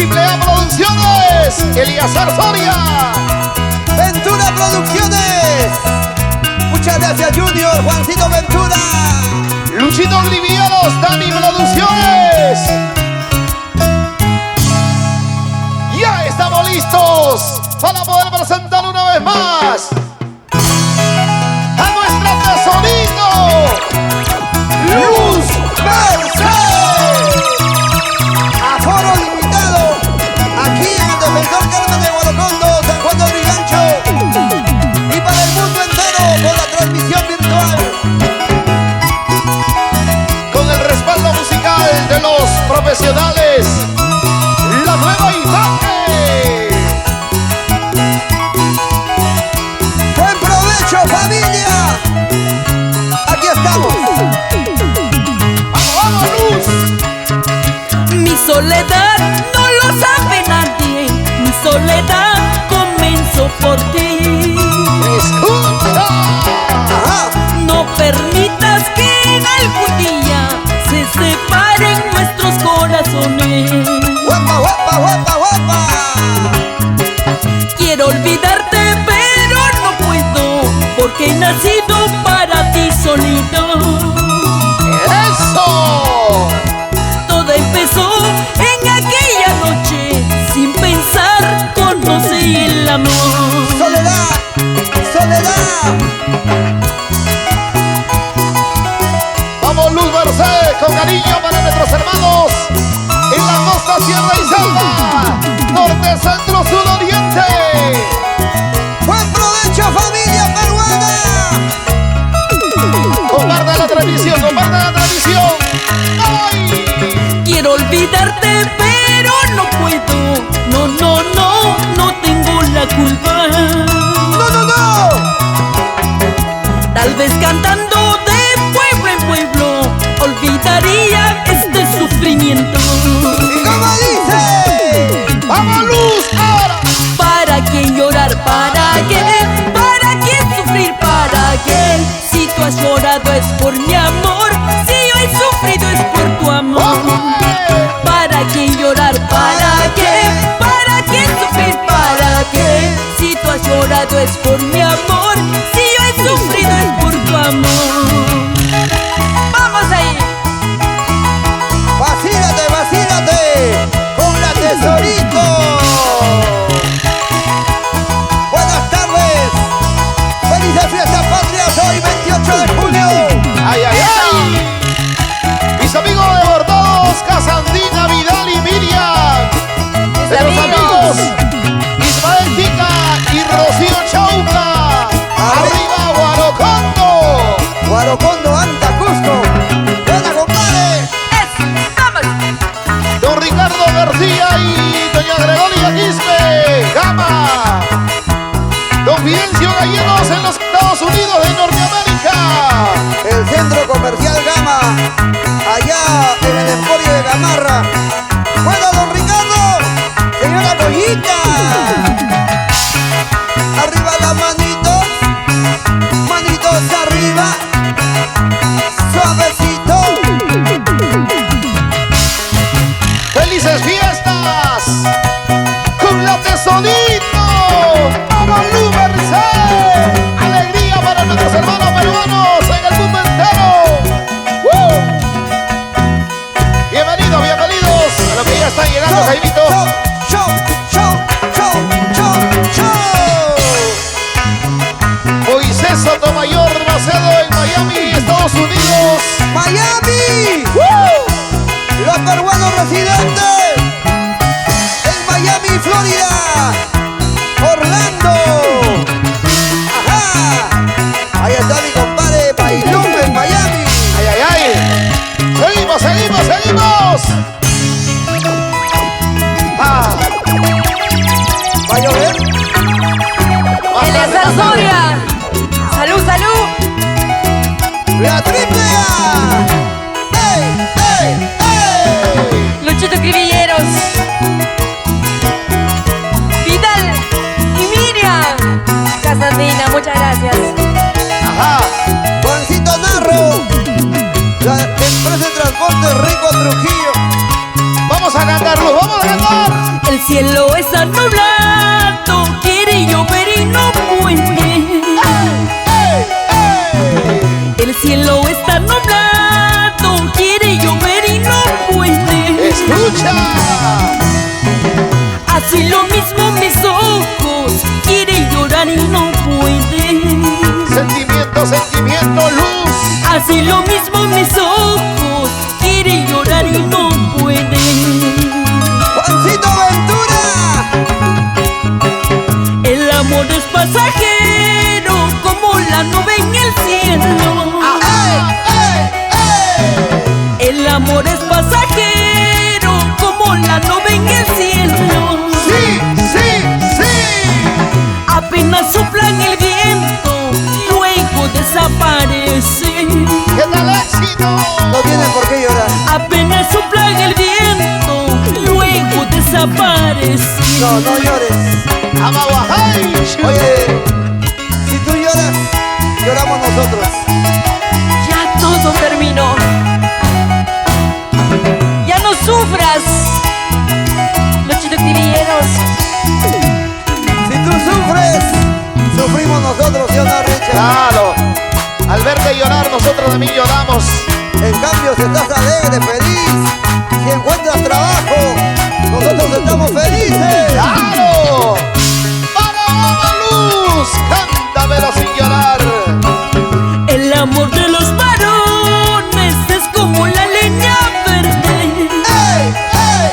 Triple A Producciones, Eliazar Soria. Ventura Producciones. Muchas gracias, Junior, Juancito Ventura. Luchito Livianos, Dani Producciones. Ya estamos listos para poder presentar una vez más a nuestro tesorito, Luz Merced. Aforo limitado. Aquí en el Defensor Carmen de Guaracondo, San Juan de Origancho. Y para el mundo entero por la transmisión virtual. Con el respaldo musical de los profesionales, la nueva imagen. Buen provecho, familia. Aquí estamos. ¡Vamos, vamos, Luz! Mi soledad no lo sabe nadie, mi soledad comenzó por ti. ¡Escucha! Ajá. No permitas que en algún día se separen nuestros corazones. Huepa, huepa, huepa, huepa. Quiero olvidarte pero no puedo, porque he nacido para ti solito. ¡Eso! Todo empezó en aquella noche, sin pensar conocí el amor. Soledad, soledad. Vamos, Luz Merced, con cariño para nuestros hermanos en la costa, sierra y selva, norte, centro, sur, oriente. Buen provecho, familia peruana. Compartan la transmisión, compartan la transmisión. ¡Ay! Quiero olvidarte pero no puedo, no tengo la culpa. No, no, no. Tal vez cantando de pueblo en pueblo olvidaría este sufrimiento. ¿Y cómo dice? ¡Vamos, Luz! ¡Ahora! ¿Para qué llorar? ¿Para qué? ¿Para qué sufrir? ¿Para qué? Si tú has llorado es por mi amor, si yo he sufrido es por tu amor. ¿Para qué llorar? ¿Para qué? ¿Para qué sufrir? ¿Para qué? Si tú has llorado es por mi amor, si yo he sufrido es por tu amor. ¡Vamos ahí! Vacílate, vacílate. Con la tesorito. Buenas tardes. Felices fiestas patrias hoy 28 de junio. ¡Ay, ay, ay! Mis amigos de Bordados, Casandina, Vidal y Miriam. De los amigos Ismael Tica y Rocío Chauca. ¡Arriba, Guaracondo! Guaracondo, anda, Cusco. Buena, compadre. ¡Vamos! Don Ricardo García y doña Gregoria Quispe, Gama. Don Fidencio Gallegos en los Estados Unidos de Norteamérica. El centro comercial Gama. Allá en el Emporio de Gamarra. Bueno, don Ricardo. Señora Pollita. Arriba las manitos. Manitos arriba. Suavecito. ¡Felices fiestas! ¡Con la tesorito! ¡Vamos, Luz Merced! ¡Alegría para nuestros hermanos peruanos en el mundo entero! ¡Woo! Bienvenidos, bienvenidos a lo que ya está llegando, Jaimito. Show, show, show, show, show. Moisés Sotomayor Macedo en Miami, Estados Unidos. Miami. ¡Woo! Los peruanos residentes en Miami, Florida. Orlando. Ajá. Ahí está mi compadre Bailum en Miami. ¡Ay, ay, ay! ¡Seguimos, seguimos, seguimos! ¡Ah! ¿Va a llover? Eliazar Soria. ¡Salud, salud! La triple A. ¡Ey, ey, ey! Luchito Cribilleros, Vidal y Miriam. Casandina, muchas gracias. ¡Ajá! Juancito Narro. La empresa de transporte Rico Trujillo. Vamos a cantarlos, vamos a cantar. El cielo está nublado, quiere llover y no puede. El cielo está nublado, quiere llover y no puede. Escucha. Así lo mismo mis ojos, quiere llorar y no puede. Sentimiento, sentimiento, luz. Así lo mismo mis ojos, quiere llorar y no puede. ¡Juancito Ventura! El amor es pasajero, como la nube en el cielo. El amor es pasajero, como la nube en el cielo. Sí, sí, sí. Apenas soplan el viento, luego desaparece. ¿Qué tal éxito? No tiene por qué llorar. Apenas soplan el viento, luego desaparece. No, no llores. Amaguajay. Oye, si tú lloras, lloramos nosotros. Ya todo terminó. Ya no sufras, los chiloquirilleros. Si tú sufres, sufrimos nosotros, ¿sí o no, Richard? Claro. Al verte llorar, nosotros también lloramos. En cambio, si estás alegre, feliz, si encuentras trabajo, nosotros estamos felices. ¡Claro! ¡Para luz! ¡Cántamelo sin llorar! El amor de los varones es como la leña verde. ¡Ey, ey,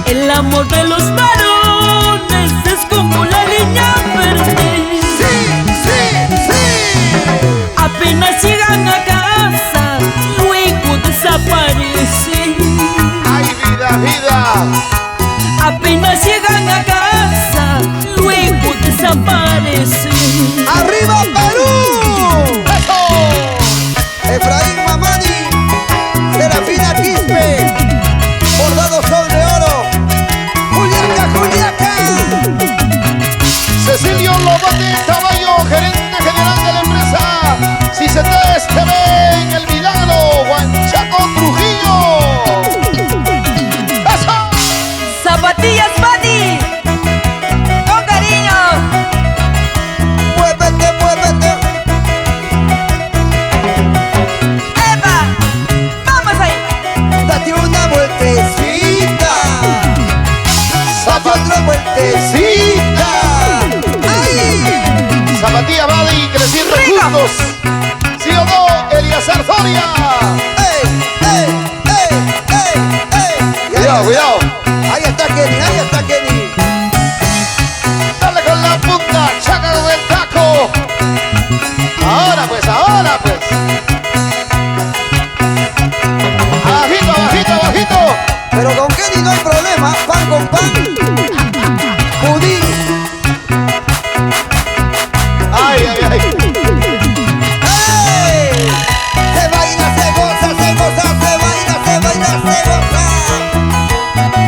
ey! El amor de los varones es como la leña verde. ¡Sí, sí, sí! Apenas llegan a casa, luego desaparecen. ¡Ay, vida, vida! Apenas llegan a casa, luego desaparecen. ¡Arriba, Perú! ¡Eso! Efraín Mamani, Serafina Quispe, bordados sobre oro, Juliaca, Juliaca. Cecilio Lobate Tamayo, gerente general de la empresa Cicetes TV en El Milagro, Huanchaco, Trujillo. ¡Eso! Zapatillas Pati, con cariño. Muévete, muévete. ¡Epa! ¡Vamos ahí! Date una vueltecita, date otra vueltecita. ¡Ay! Zapatilla Badi creciendo ¡Rico! juntos. ¿Sí o no, Eliazar Soria? ¡Ey, ey, ey, ey, ey! Y ahí Cuidado, está. cuidado. Ahí está Kenny, ahí está Kenny. Dale con la punta, chaca con el taco. Ahora pues, ahora pues. Abajito, abajito, abajito. Pero con Kenny no hay problema, pan con pan. Pudín. Ay, ay, ay. ¡Ey! Se baila, se goza, se goza, se baila, se baila, se goza.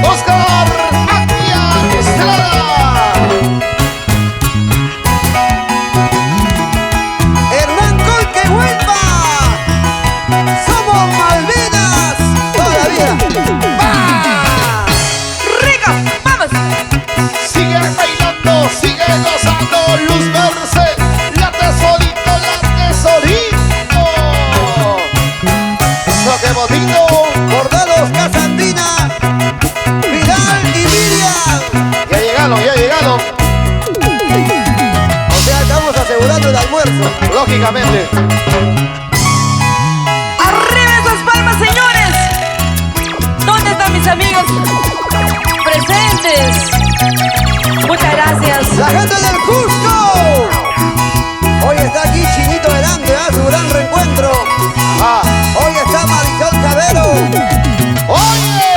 Oscar Atia Estrada. Hernán Colque Huelva. Somos Malvinas toda la vida. ¡Va! ¡Rico! ¡Vamos! Sigue bailando, sigue gozando. Luz Merced, la tesorito, la tesorito. Eso qué bonito. Bordados Casandina, Vidal y Miriam. Ya llegaron, ya llegaron. O sea, estamos asegurando el almuerzo. Lógicamente. ¡Arriba esas palmas, señores! ¿Dónde están mis amigos presentes? Muchas gracias. La gente del Cusco. Hoy está aquí Chinito Grande, su gran reencuentro. Ah. Hoy está Marisol Cabero. Oye,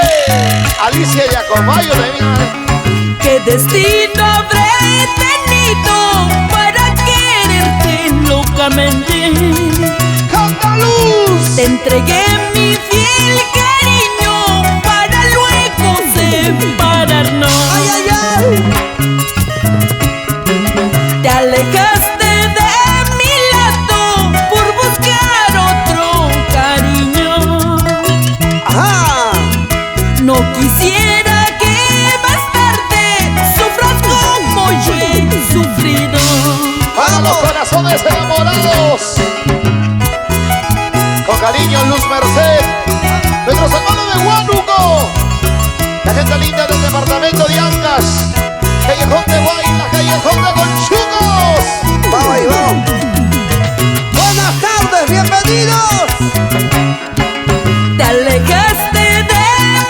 Alicia Yacomayo también. ¿Qué destino habré tenido para quererte locamente? ¡Canta Luz! Te entregué mi fiel cariño para luego separarnos. ¡Ay, ay, ay! Te alejaste de mi lado por buscar otro cariño. Ajá. No quisiera que Guaymas, Callejón de Guaymas, Callejón de Conchucos. Vamos ahí, vamos. Buenas tardes, bienvenidos. Te alejaste de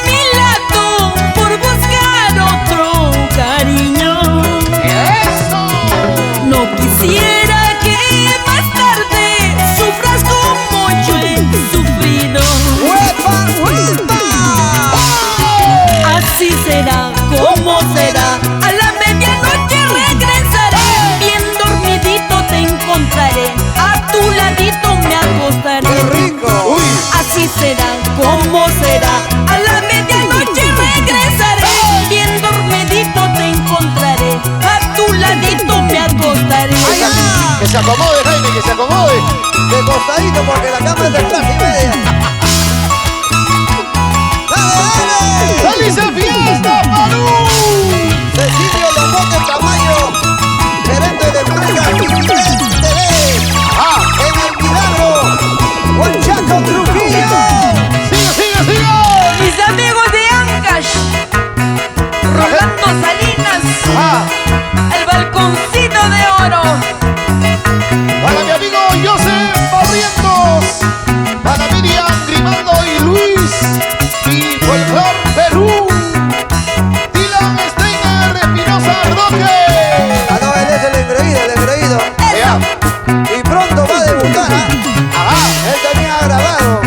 mi lado por buscar otro cariño. ¡Eso! No quisiera que más tarde sufras como yo he sufrido. ¡Huepa, huepa! Así será, como será. A la medianoche regresaré. Bien dormidito te encontraré. A tu ladito me acostaré. ¡Qué rico! ¡Uy! Así será, como será. A la medianoche regresaré. Bien dormidito te encontraré. A tu ladito me acostaré. ¡Allá! Que se acomode, Jaime, que se acomode. De costadito porque la cama es de clase y media. ¡Dale, dale! ¡Feliz fiesta, Perú! Cecilio Lomote Tamayo, gerente de empresa Business TV, ¡Ah! en el Milagro, Huanchaco, Trujillo. ¡Sigue, sigue, sigue! Mis amigos de Ancash, Rolando Salinas, ¡Ah! el balconcito de oro. Para mi amigo Joseph Barrientos, para Miriam, Grimaldo y Luis, y Folklor Perú, Dylan Steiner, Espinosa Roque. Ah, no, él es el engreído, el engreído. Ya, Y pronto va a debutar, ¿ah? ajá, Él tenía grabado.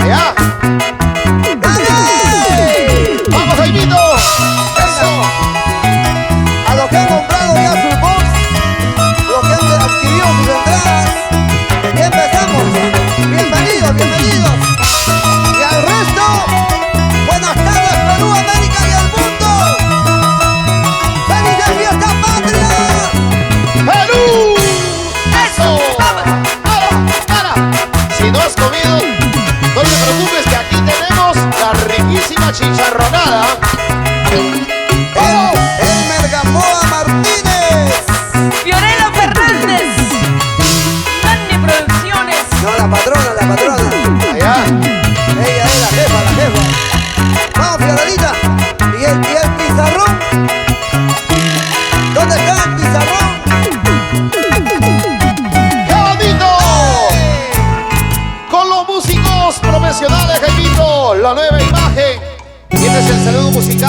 ya. ¡Dale! Vamos, Jaimito. Eso. A los que han comprado ya sus box, los que han adquirido sus entradas, ya empezamos. Bienvenidos, bienvenidos. Y al resto, buenas tardes Perú, América y el mundo. ¡Feliz de fiesta patria! Perú. Eso. Para. Si no has comido, no te preocupes que aquí tenemos la riquísima chicharronada. Elmer Gamboa Martínez. Fiorella Fernández, Dani Producciones. No, la patrona, la patrona. Allá. Ella es la jefa, la jefa. Vamos, Fiorellita. ¿Y el pizarrón? ¿Dónde está el pizarrón? ¡Qué bonito! Con los músicos profesionales, Jaimito, la nueva imagen. Tienes el saludo musical.